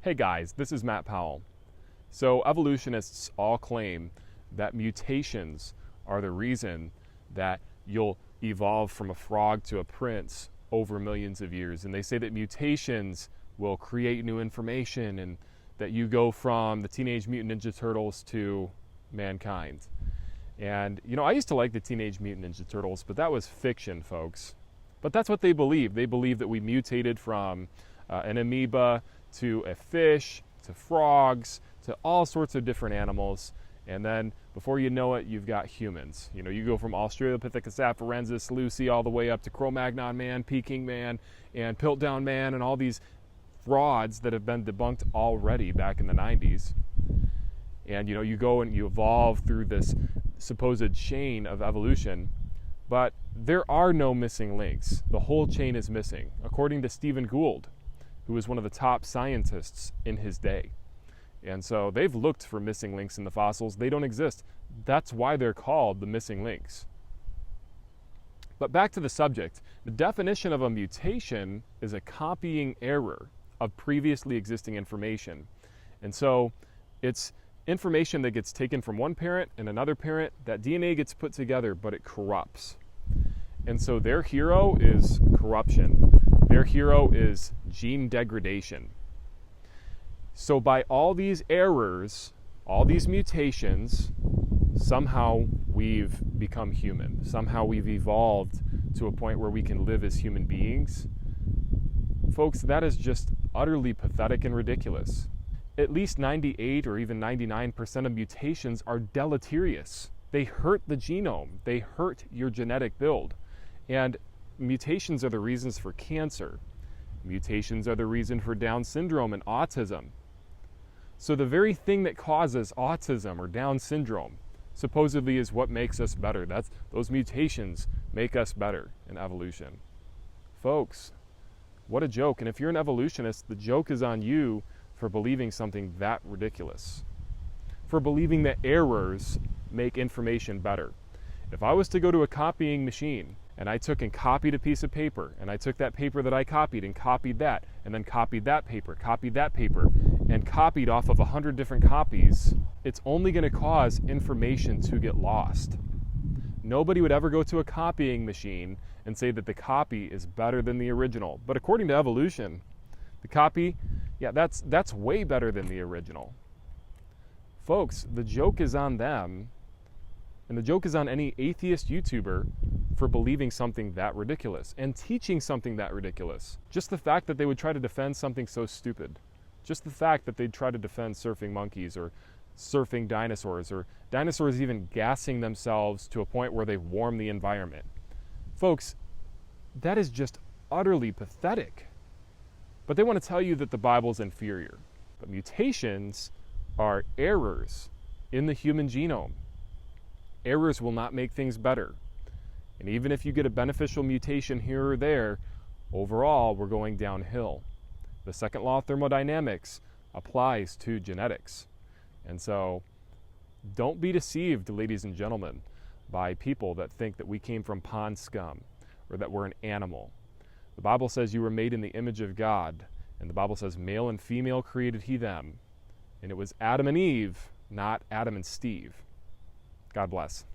Hey guys, this is Matt Powell. So evolutionists all claim that mutations are the reason that you'll evolve from a frog to a prince over millions of years. And they say that mutations will create new information and that you go from the Teenage Mutant Ninja Turtles to mankind. And, I used to like the Teenage Mutant Ninja Turtles, but that was fiction, folks. But that's what they believe. They believe that we mutated from an amoeba to a fish, to frogs, to all sorts of different animals. And then before you know it, you've got humans. You go from Australopithecus afarensis, Lucy, all the way up to Cro-Magnon man, Peking man, and Piltdown man, and all these frauds that have been debunked already back in the 90s. And you go and you evolve through this supposed chain of evolution, but there are no missing links. The whole chain is missing, according to Stephen Gould, who was one of the top scientists in his day. And so they've looked for missing links in the fossils. They don't exist. That's why they're called the missing links. But back to the subject. The definition of a mutation is a copying error of previously existing information. And so it's information that gets taken from one parent and another parent. That DNA gets put together, but it corrupts. And so their hero is corruption. Their hero is gene degradation. So by all these errors, all these mutations, somehow we've become human. Somehow we've evolved to a point where we can live as human beings. Folks, that is just utterly pathetic and ridiculous. At least 98 or even 99% of mutations are deleterious. They hurt the genome. They hurt your genetic build. And mutations are the reasons for cancer. Mutations are the reason for Down syndrome and autism. So the very thing that causes autism or Down syndrome supposedly is what makes us better. Those mutations make us better in evolution. Folks, what a joke. And if you're an evolutionist, the joke is on you for believing something that ridiculous. For believing that errors make information better. If I was to go to a copying machine and I took and copied a piece of paper, and I took that paper that I copied and copied that, and then copied that paper, and copied off of 100 different copies, it's only going to cause information to get lost. Nobody would ever go to a copying machine and say that the copy is better than the original. But according to evolution, the copy, that's way better than the original. Folks, the joke is on them, and the joke is on any atheist YouTuber for believing something that ridiculous and teaching something that ridiculous. Just the fact that they would try to defend something so stupid. Just the fact that they'd try to defend surfing monkeys or surfing dinosaurs or dinosaurs even gassing themselves to a point where they warm the environment. Folks, that is just utterly pathetic. But they want to tell you that the Bible's inferior. But mutations are errors in the human genome. Errors will not make things better. And even if you get a beneficial mutation here or there, overall, we're going downhill. The second law of thermodynamics applies to genetics. And so, don't be deceived, ladies and gentlemen, by people that think that we came from pond scum or that we're an animal. The Bible says you were made in the image of God. And the Bible says male and female created he them. And it was Adam and Eve, not Adam and Steve. God bless.